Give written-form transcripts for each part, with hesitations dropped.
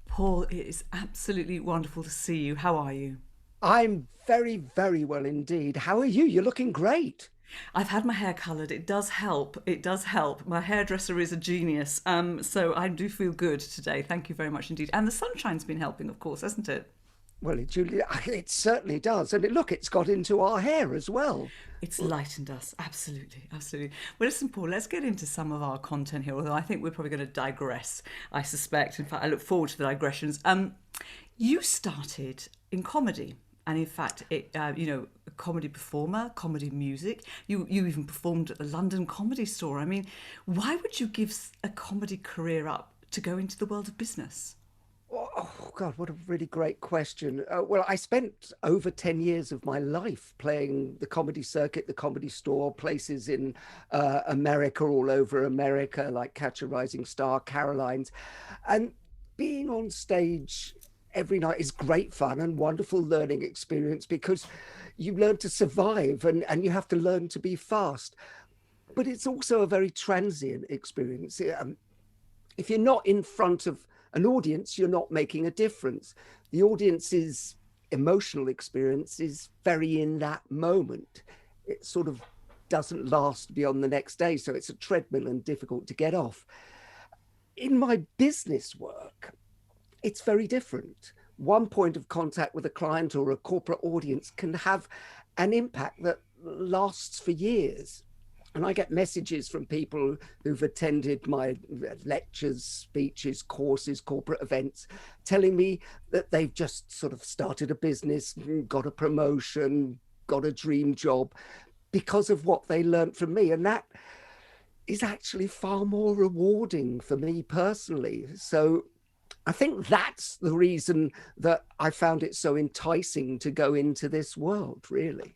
Paul, it is absolutely wonderful to see you. How are you? I'm very, very well indeed. How are you? You're looking great. I've had my hair coloured. It does help. It does help. My hairdresser is a genius. So I do feel good today. Thank you very much indeed. And the sunshine's been helping, of course, hasn't it? Well, Julia, it certainly does. And look, it's got into our hair as well. It's lightened us. Absolutely. Absolutely. Well, listen, Paul, let's get into some of our content here, although I think we're probably going to digress, I suspect. In fact, I look forward to the digressions. You started in comedy. And in fact, a comedy performer, comedy music. You even performed at the London Comedy Store. I mean, why would you give a comedy career up to go into the world of business? Oh, God, what a really great question. Well, I spent over 10 years of my life playing the comedy circuit, the comedy store, places in America, all over America, like Catch a Rising Star, Caroline's. And being on stage every night is great fun and wonderful learning experience because you learn to survive and you have to learn to be fast. But it's also a very transient experience. If you're not in front of an audience, you're not making a difference. The audience's emotional experience is very in that moment. It sort of doesn't last beyond the next day. So it's a treadmill and difficult to get off. In my business work, it's very different. One point of contact with a client or a corporate audience can have an impact that lasts for years. And I get messages from people who've attended my lectures, speeches, courses, corporate events, telling me that they've just sort of started a business, got a promotion, got a dream job because of what they learned from me. And that is actually far more rewarding for me personally. So I think that's the reason that I found it so enticing to go into this world, really.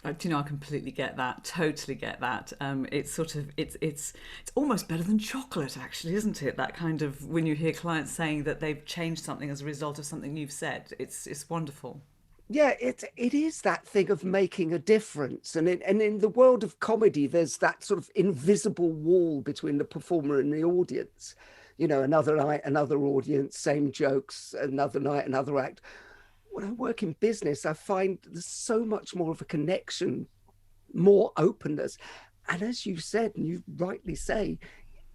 I completely get that. Totally get that. It's sort of it's almost better than chocolate, actually, isn't it? That kind of when you hear clients saying that they've changed something as a result of something you've said, it's wonderful. Yeah, it is that thing of making a difference, and in the world of comedy, there's that sort of invisible wall between the performer and the audience. You know, another night, another audience, same jokes, another night, another act. When I work in business, I find there's so much more of a connection, more openness. And as you said, and you rightly say,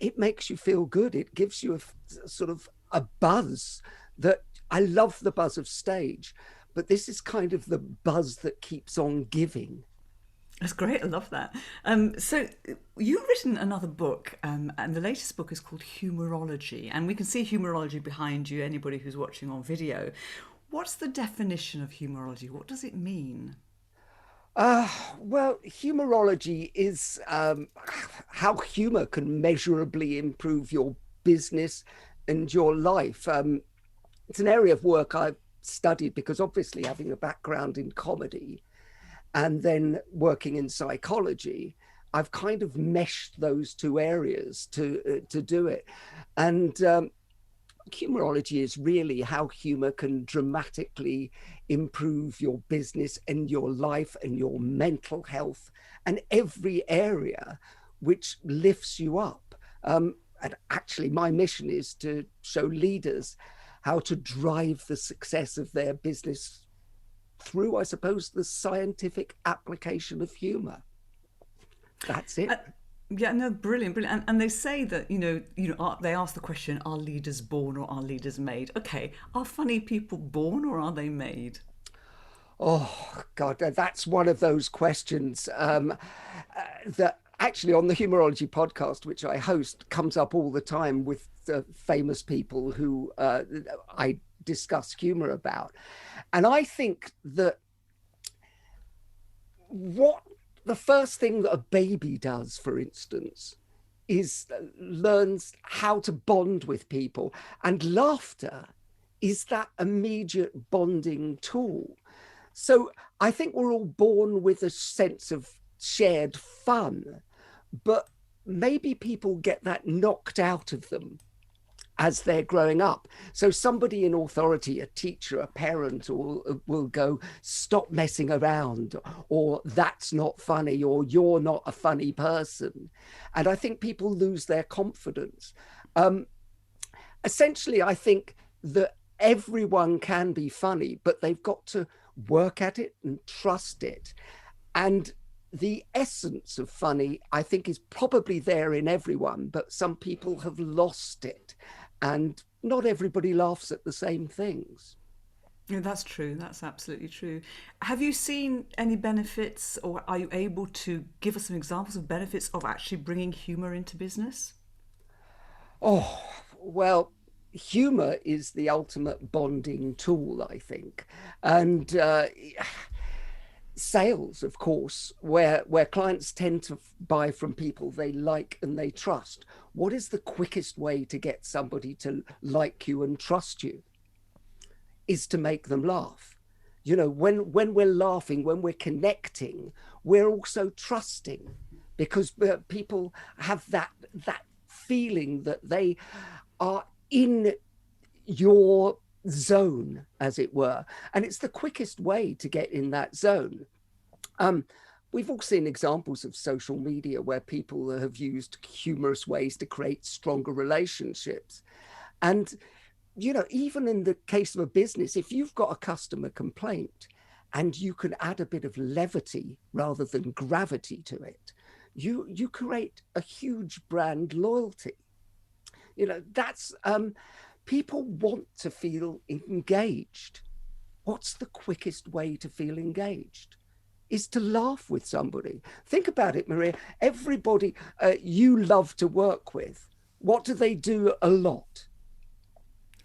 it makes you feel good. It gives you a sort of a buzz that I love the buzz of stage, but this is kind of the buzz that keeps on giving. That's great. I love that. So you've written another book, and the latest book is called Humourology, and we can see Humourology behind you. Anybody who's watching on video, what's the definition of humourology? What does it mean? Well, humorology is how humor can measurably improve your business and your life. It's an area of work I've studied because obviously having a background in comedy and then working in psychology, I've kind of meshed those two areas to do it. And humorology is really how humor can dramatically improve your business and your life and your mental health and every area which lifts you up. And actually, my mission is to show leaders how to drive the success of their business through, I suppose, the scientific application of humor. That's it. Yeah, no, brilliant, brilliant. And they say that they ask the question: Are leaders born or are leaders made? Okay, are funny people born or are they made? Oh, God, that's one of those questions that actually on the Humourology podcast, which I host, comes up all the time with famous people who I discuss humor about. And I think that what the first thing that a baby does, for instance, is learns how to bond with people. And laughter is that immediate bonding tool. So I think we're all born with a sense of shared fun, but maybe people get that knocked out of them as they're growing up. So somebody in authority, a teacher, a parent, will go, stop messing around, or that's not funny, or you're not a funny person. And I think people lose their confidence. Essentially, I think that everyone can be funny, but they've got to work at it and trust it. And the essence of funny, I think, is probably there in everyone, but some people have lost it. And not everybody laughs at the same things. Yeah, that's true. That's absolutely true. Have you seen any benefits, or are you able to give us some examples of benefits of actually bringing humour into business? Oh, well, humor is the ultimate bonding tool, I think. And sales, of course, where clients tend to buy from people they like and they trust. What is the quickest way to get somebody to like you and trust you? Is to make them laugh. You know, when we're laughing, when we're connecting, we're also trusting, because people have that feeling that they are in your zone, as it were, and it's the quickest way to get in that zone. Um, we've all seen examples of social media where people have used humorous ways to create stronger relationships. And, you know, even in the case of a business, if you've got a customer complaint and you can add a bit of levity rather than gravity to it, you create a huge brand loyalty. You know, that's people want to feel engaged. What's the quickest way to feel engaged? Is to laugh with somebody. Think about it, Maria. Everybody you love to work with, what do they do a lot?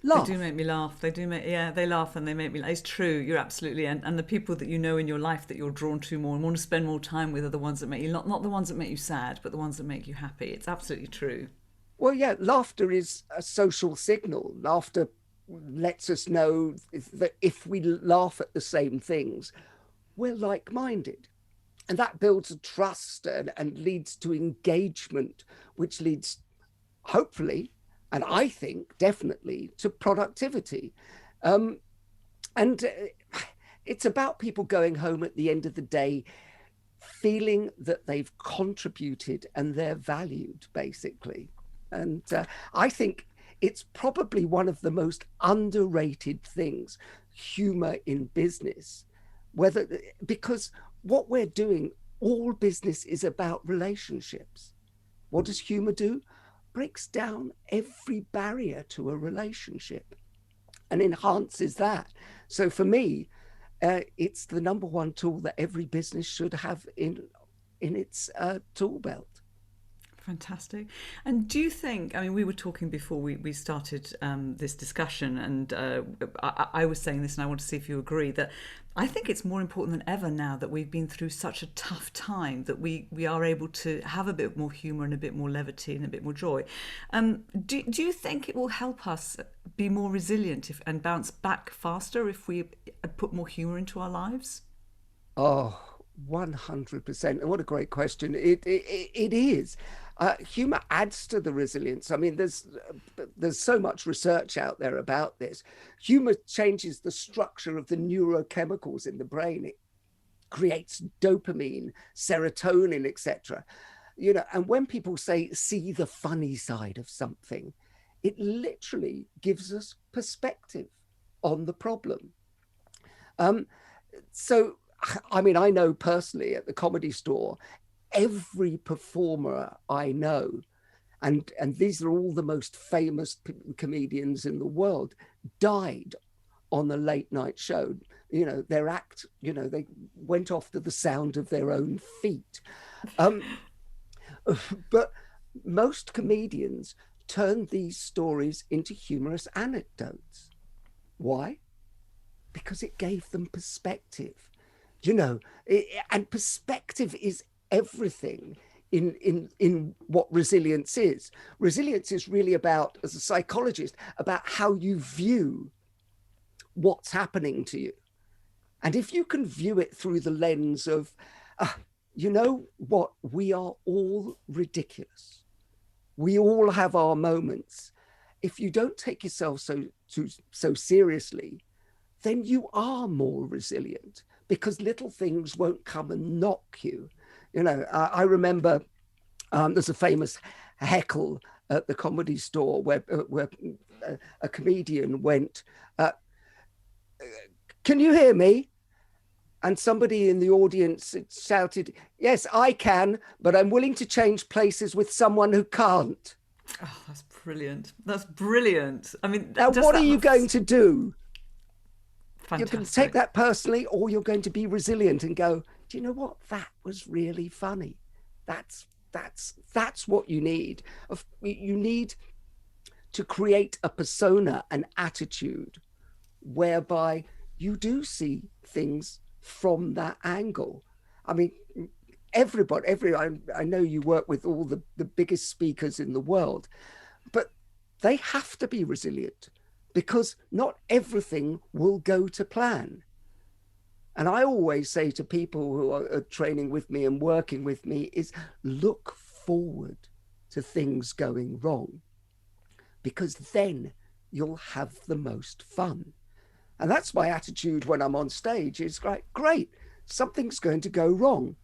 They Laugh. do make me laugh. They do make, yeah, they laugh and they make me laugh. It's true. You're absolutely, and the people that you know in your life that you're drawn to more and want to spend more time with are the ones that make you, not the ones that make you sad, but the ones that make you happy. It's absolutely true. Well, yeah, laughter is a social signal. Laughter lets us know that if we laugh at the same things, we're like-minded. And that builds a trust and leads to engagement, which leads, hopefully, and I think definitely, to productivity. Um, and it's about people going home at the end of the day feeling that they've contributed and they're valued, basically. And I think it's probably one of the most underrated things, humor in business, whether because what we're doing, all business is about relationships. What does humor do? Breaks down every barrier to a relationship and enhances that. So for me, it's the number one tool that every business should have in its tool belt. Fantastic. And do you think, I mean, we were talking before we started this discussion, and I was saying this, and I want to see if you agree, that I think it's more important than ever now that we've been through such a tough time that we are able to have a bit more humour and a bit more levity and a bit more joy. Do you think it will help us be more resilient and bounce back faster if we put more humour into our lives? Oh, 100%. And what a great question. It is. Humor adds to the resilience. I mean, there's so much research out there about this. Humor changes the structure of the neurochemicals in the brain. It creates dopamine, serotonin, etc. You know, and when people say see the funny side of something, it literally gives us perspective on the problem. So I mean, I know personally at the Comedy Store, every performer I know, and these are all the most famous comedians in the world, died on a late night show. You know, their act, you know, they went off to the sound of their own feet. But most comedians turn these stories into humorous anecdotes. Why? Because it gave them perspective. You know, and perspective is everything in what resilience is. Resilience is really about, as a psychologist, about how you view what's happening to you. And if you can view it through the lens of, you know what, we are all ridiculous. We all have our moments. If you don't take yourself so seriously, then you are more resilient, because little things won't come and knock you. You know, I remember there's a famous heckle at the Comedy Store where a comedian went, "Can you hear me?" And somebody in the audience shouted, "Yes, I can, but I'm willing to change places with someone who can't." Oh, that's brilliant. That's brilliant. I mean, Now, just what are that you going to do? You're going to take fantastic. that personally, or you're going to be resilient and go, "Do you know what? That was really funny." That's what you need. You need to create a persona, an attitude, whereby you do see things from that angle. I mean, I know you work with all the biggest speakers in the world, but they have to be resilient because not everything will go to plan. And I always say to people who are training with me and working with me is look forward to things going wrong, because then you'll have the most fun. And that's my attitude when I'm on stage is great, something's going to go wrong.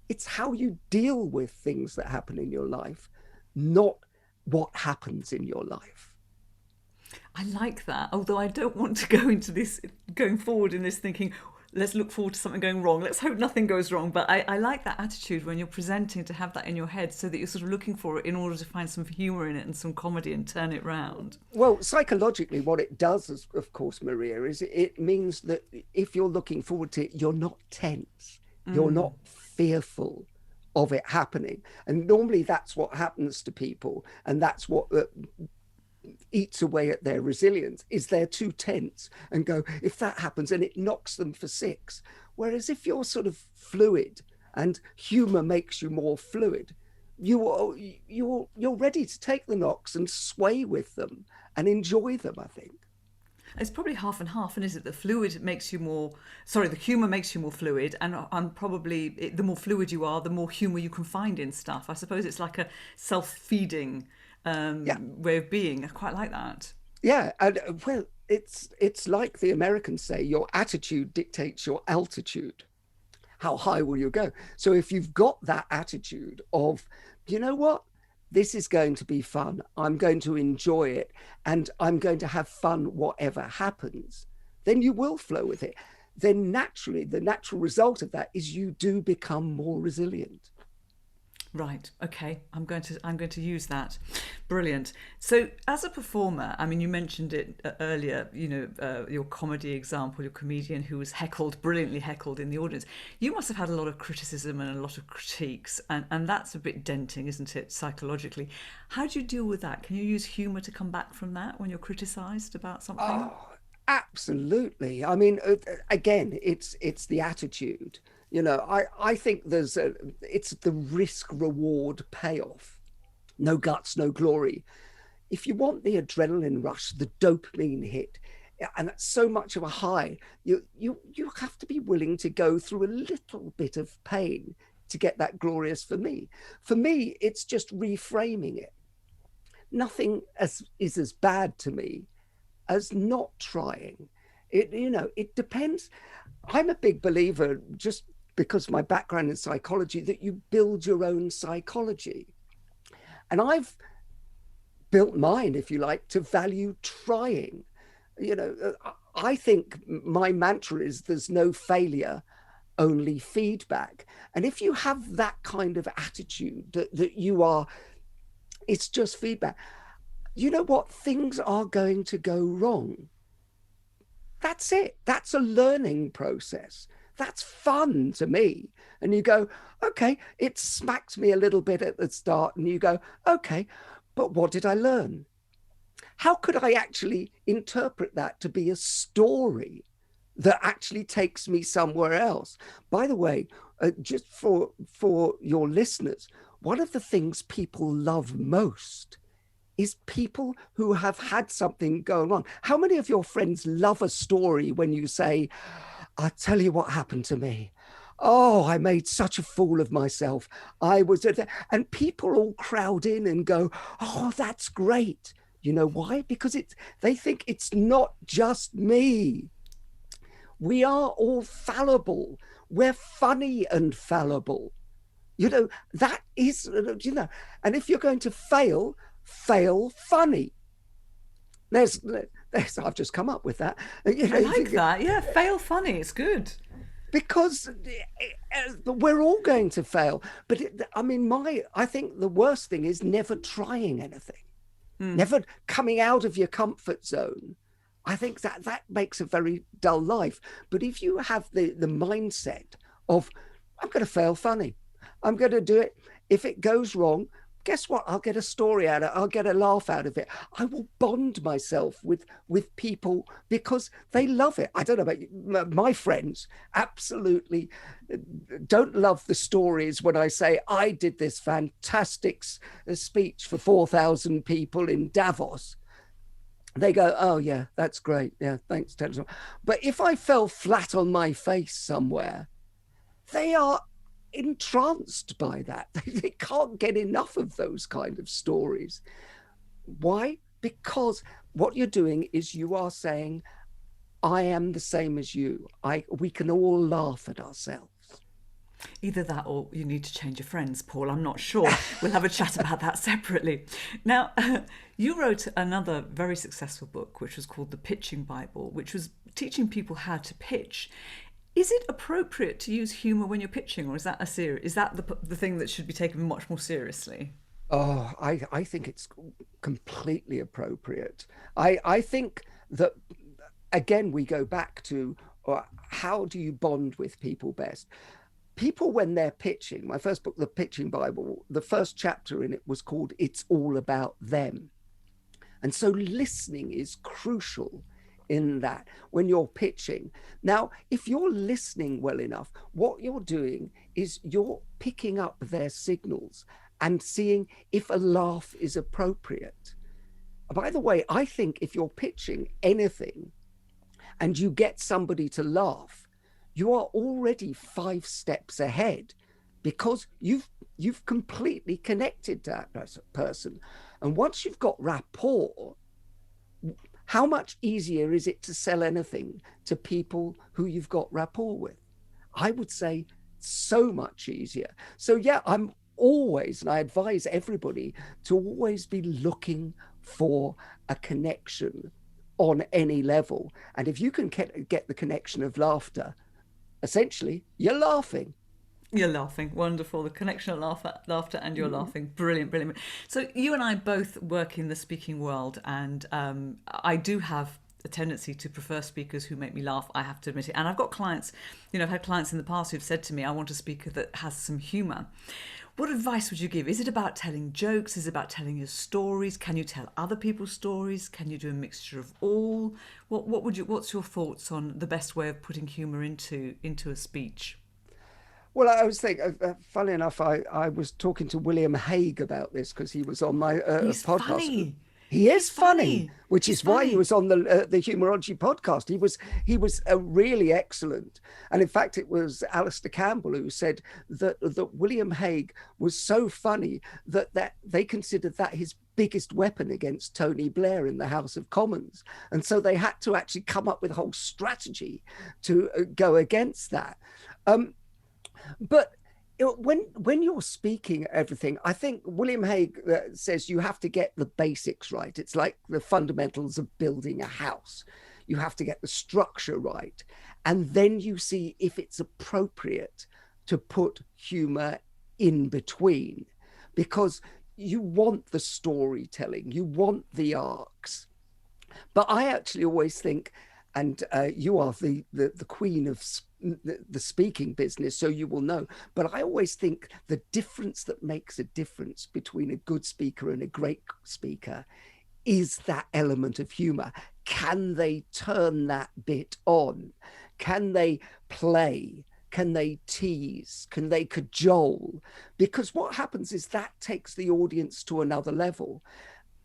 It's how you deal with things that happen in your life, not what happens in your life. I like that. Although I don't want to go into this, going forward in this thinking, let's look forward to something going wrong. Let's hope nothing goes wrong. But I like that attitude when you're presenting, to have that in your head so that you're sort of looking for it in order to find some humour in it and some comedy and turn it round. Well, psychologically, what it does, is, of course, Maria, is it means that if you're looking forward to it, you're not tense. You're not fearful of it happening. And normally that's what happens to people. And that's what eats away at their resilience, is they're too tense and go, if that happens, and it knocks them for six. Whereas if you're sort of fluid, and humor makes you more fluid, you're ready to take the knocks and sway with them and enjoy them, I think. It's probably half and half, and is it the fluid makes you more? Sorry, the humour makes you more fluid, and probably the more fluid you are, the more humour you can find in stuff. I suppose it's like a self-feeding way of being. I quite like that. Yeah, and well, it's like the Americans say, your attitude dictates your altitude. How high will you go? So if you've got that attitude of, you know what, this is going to be fun, I'm going to enjoy it, and I'm going to have fun whatever happens, then you will flow with it. Then naturally, the natural result of that is you do become more resilient. Right. Okay. I'm going to use that. Brilliant. So, as a performer, I mean, you mentioned it earlier. Your comedy example, your comedian who was brilliantly heckled in the audience. You must have had a lot of criticism and a lot of critiques, and that's a bit denting, isn't it, psychologically? How do you deal with that? Can you use humour to come back from that when you're criticised about something? Oh, absolutely. I mean, again, it's the attitude. I think it's the risk reward payoff. No guts, no glory. If you want the adrenaline rush, the dopamine hit, and that's so much of a high, you have to be willing to go through a little bit of pain to get that glorious. For me, it's just reframing it. Nothing is as bad to me as not trying. It depends. I'm a big believer, just because of my background in psychology, that you build your own psychology. And I've built mine, if you like, to value trying. I think my mantra is there's no failure, only feedback. And if you have that kind of attitude that you are, it's just feedback. You know what? Things are going to go wrong. That's it. That's a learning process. That's fun to me. And you go, okay, it smacked me a little bit at the start. And you go, okay, but what did I learn? How could I actually interpret that to be a story that actually takes me somewhere else? By the way, just for your listeners, one of the things people love most is people who have had something going on. How many of your friends love a story when you say, I'll tell you what happened to me. Oh, I made such a fool of myself. And people all crowd in and go, oh, that's great. You know why? Because they think it's not just me. We are all fallible. We're funny and fallible. That is, and if you're going to fail funny. There's I've just come up with that. I like that. Yeah, fail funny. It's good. Because we're all going to fail. But I think the worst thing is never trying anything, never coming out of your comfort zone. I think that makes a very dull life. But if you have the mindset of, I'm going to fail funny, I'm going to do it. If it goes wrong, guess what? I'll get a story out of it. I'll get a laugh out of it. I will bond myself with people because they love it. I don't know about you. My friends absolutely don't love the stories when I say I did this fantastic speech for 4,000 people in Davos. They go, oh yeah, that's great. Yeah, thanks. But if I fell flat on my face somewhere, they are entranced by that. They can't get enough of those kind of stories. Why? Because what you're doing is you are saying, I am the same as you. We can all laugh at ourselves. Either that or you need to change your friends, Paul. I'm not sure. We'll have a chat about that separately. Now, you wrote another very successful book, which was called The Pitching Bible, which was teaching people how to pitch. Is it appropriate to use humour when you're pitching, or is that the thing that should be taken much more seriously? Oh, I think it's completely appropriate. I think that, again, we go back to how do you bond with people best? People, when they're pitching, my first book, The Pitching Bible, the first chapter in it was called It's All About Them. And so listening is crucial in that when you're pitching. Now, if you're listening well enough, what you're doing is you're picking up their signals and seeing if a laugh is appropriate. By the way, I think if you're pitching anything and you get somebody to laugh, you are already 5 steps ahead because you've completely connected to that person. And once you've got rapport, how much easier is it to sell anything to people who you've got rapport with? I would say so much easier. So yeah, I'm always, and I advise everybody to always be looking for a connection on any level. And if you can get the connection of laughter, essentially you're laughing. You're laughing. Wonderful. The connection of laughter and you're laughing. Brilliant, brilliant. So you and I both work in the speaking world, and I do have a tendency to prefer speakers who make me laugh, I have to admit it. And I've got clients, I've had clients in the past who've said to me, I want a speaker that has some humour. What advice would you give? Is it about telling jokes? Is it about telling your stories? Can you tell other people's stories? Can you do a mixture of all? What's your thoughts on the best way of putting humour into a speech? Well, I was thinking, funny enough, I was talking to William Hague about this because he was on my He's podcast. Funny. He is funny, which He's is why funny. he was on the Humourology podcast. He was really excellent, and in fact, it was Alistair Campbell who said that William Hague was so funny that they considered that his biggest weapon against Tony Blair in the House of Commons, and so they had to actually come up with a whole strategy to go against that. But when you're speaking everything, I think William Hague says you have to get the basics right. It's like the fundamentals of building a house. You have to get the structure right. And then you see if it's appropriate to put humor in between, because you want the storytelling, you want the arcs. But I actually always think, and you are the queen of the speaking business, so you will know. But I always think the difference that makes a difference between a good speaker and a great speaker is that element of humor. Can they turn that bit on? Can they play? Can they tease? Can they cajole? Because what happens is that takes the audience to another level.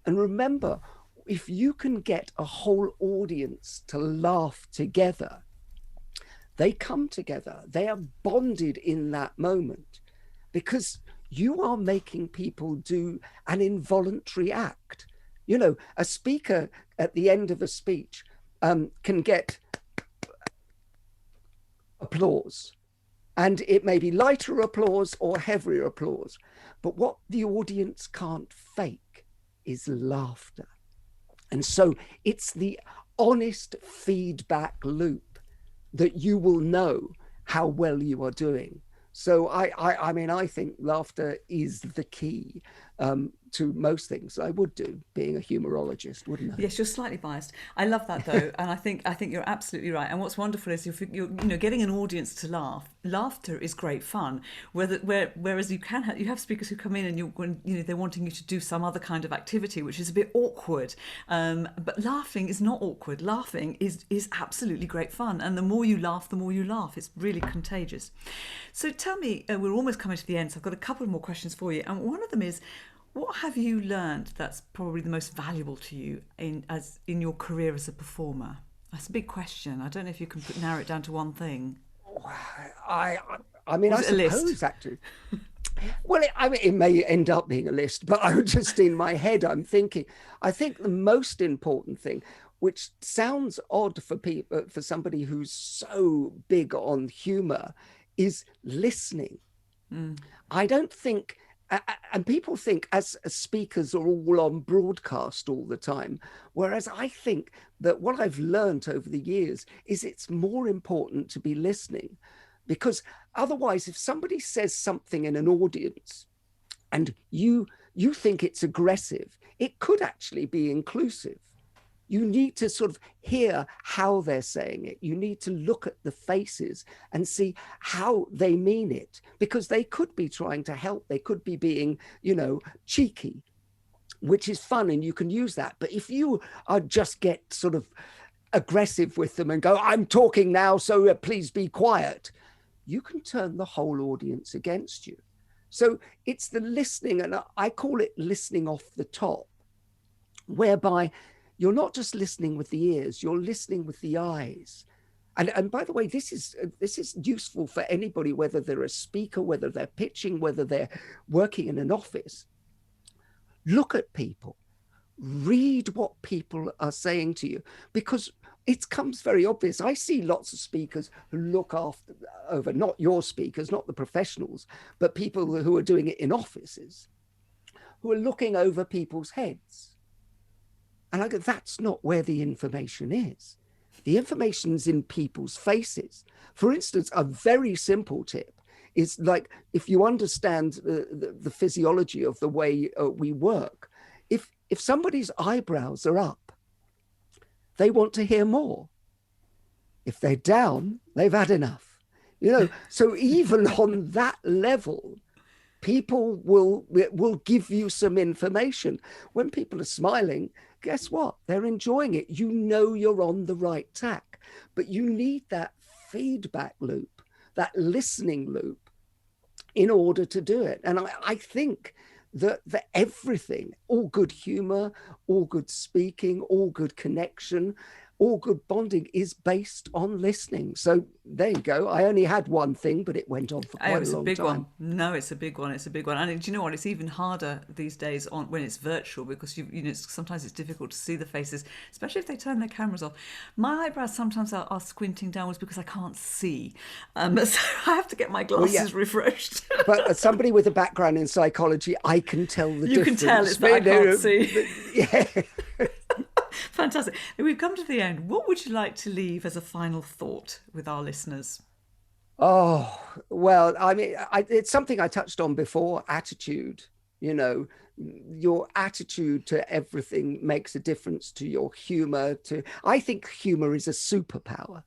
And remember, if you can get a whole audience to laugh together, they come together, they are bonded in that moment, because you are making people do an involuntary act. A speaker at the end of a speech can get applause, and it may be lighter applause or heavier applause, but what the audience can't fake is laughter. And so it's the honest feedback loop that you will know how well you are doing. So I mean, I think laughter is the key to most things I would do, being a humourologist, wouldn't I? Yes, you're slightly biased. I love that though, and I think you're absolutely right. And what's wonderful is you're getting an audience to laugh. Laughter is great fun. Whereas you have speakers who come in and they're wanting you to do some other kind of activity, which is a bit awkward. But laughing is not awkward. Laughing is absolutely great fun, and the more you laugh, the more you laugh. It's really contagious. So tell me, we're almost coming to the end. So I've got a couple more questions for you, and one of them is, what have you learned that's probably the most valuable to you in your career as a performer? That's a big question. I don't know if you can narrow it down to one thing. I mean, I suppose actually. Well, it may end up being a list, but I'm just in my head, I'm thinking, I think the most important thing, which sounds odd for people, for somebody who's so big on humor, is listening. I don't think, and people think as speakers are all on broadcast all the time, whereas I think that what I've learned over the years is it's more important to be listening, because otherwise, if somebody says something in an audience and you think it's aggressive, it could actually be inclusive. You need to sort of hear how they're saying it. You need to look at the faces and see how they mean it, because they could be trying to help. They could be being, cheeky, which is fun, and you can use that. But if you just get sort of aggressive with them and go, I'm talking now, so please be quiet, you can turn the whole audience against you. So it's the listening, and I call it listening off the top, whereby you're not just listening with the ears, you're listening with the eyes. And by the way, this is useful for anybody, whether they're a speaker, whether they're pitching, whether they're working in an office. Look at people, read what people are saying to you, because it comes very obvious. I see lots of speakers who look over, not your speakers, not the professionals, but people who are doing it in offices, who are looking over people's heads. And I go, that's not where the information is. The information's in people's faces. For instance, a very simple tip is, like, if you understand the physiology of the way we work, if somebody's eyebrows are up, they want to hear more. If they're down, they've had enough. So even on that level, people will give you some information. When people are smiling, guess what? They're enjoying it. You're on the right tack, but you need that feedback loop, that listening loop, in order to do it. And I think that everything, all good humor, all good speaking, all good connection, all good bonding is based on listening. So there you go. I only had one thing, but it went on for quite a long time. It was a big one. No, it's a big one. It's a big one. And do you know what? It's even harder these days when it's virtual, because sometimes it's difficult to see the faces, especially if they turn their cameras off. My eyebrows sometimes are squinting downwards because I can't see. So I have to get my glasses refreshed. But as somebody with a background in psychology, I can tell the difference. You can tell it's that I can't see. Yeah. Fantastic. We've come to the end. What would you like to leave as a final thought with our listeners? Oh, well, I mean, it's something I touched on before, attitude. Your attitude to everything makes a difference to your humor. I think humor is a superpower,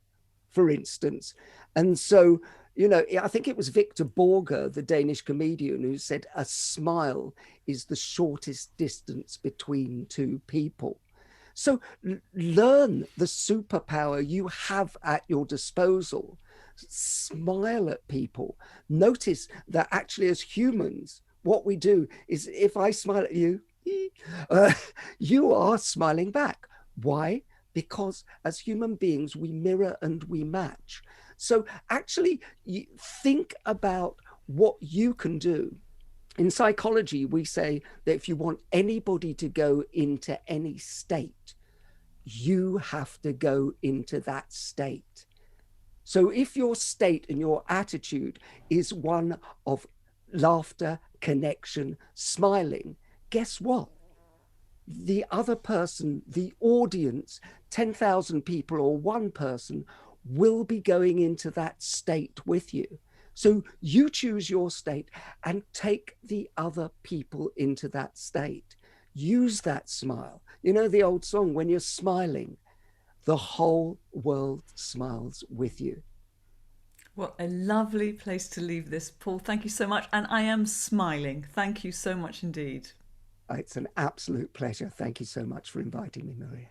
for instance. And so, I think it was Victor Borge, the Danish comedian, who said, a smile is the shortest distance between two people. So learn the superpower you have at your disposal. Smile at people. Notice that actually, as humans, what we do is, if I smile at you, you are smiling back. Why? Because as human beings, we mirror and we match. So actually, think about what you can do. In psychology, we say that if you want anybody to go into any state, you have to go into that state. So if your state and your attitude is one of laughter, connection, smiling, guess what? the other person, the audience, 10,000 people or one person will be going into that state with you. So you choose your state and take the other people into that state. Use that smile. You know the old song, when you're smiling, the whole world smiles with you. What a lovely place to leave this, Paul. Thank you so much. And I am smiling. Thank you so much indeed. It's an absolute pleasure. Thank you so much for inviting me, Maria.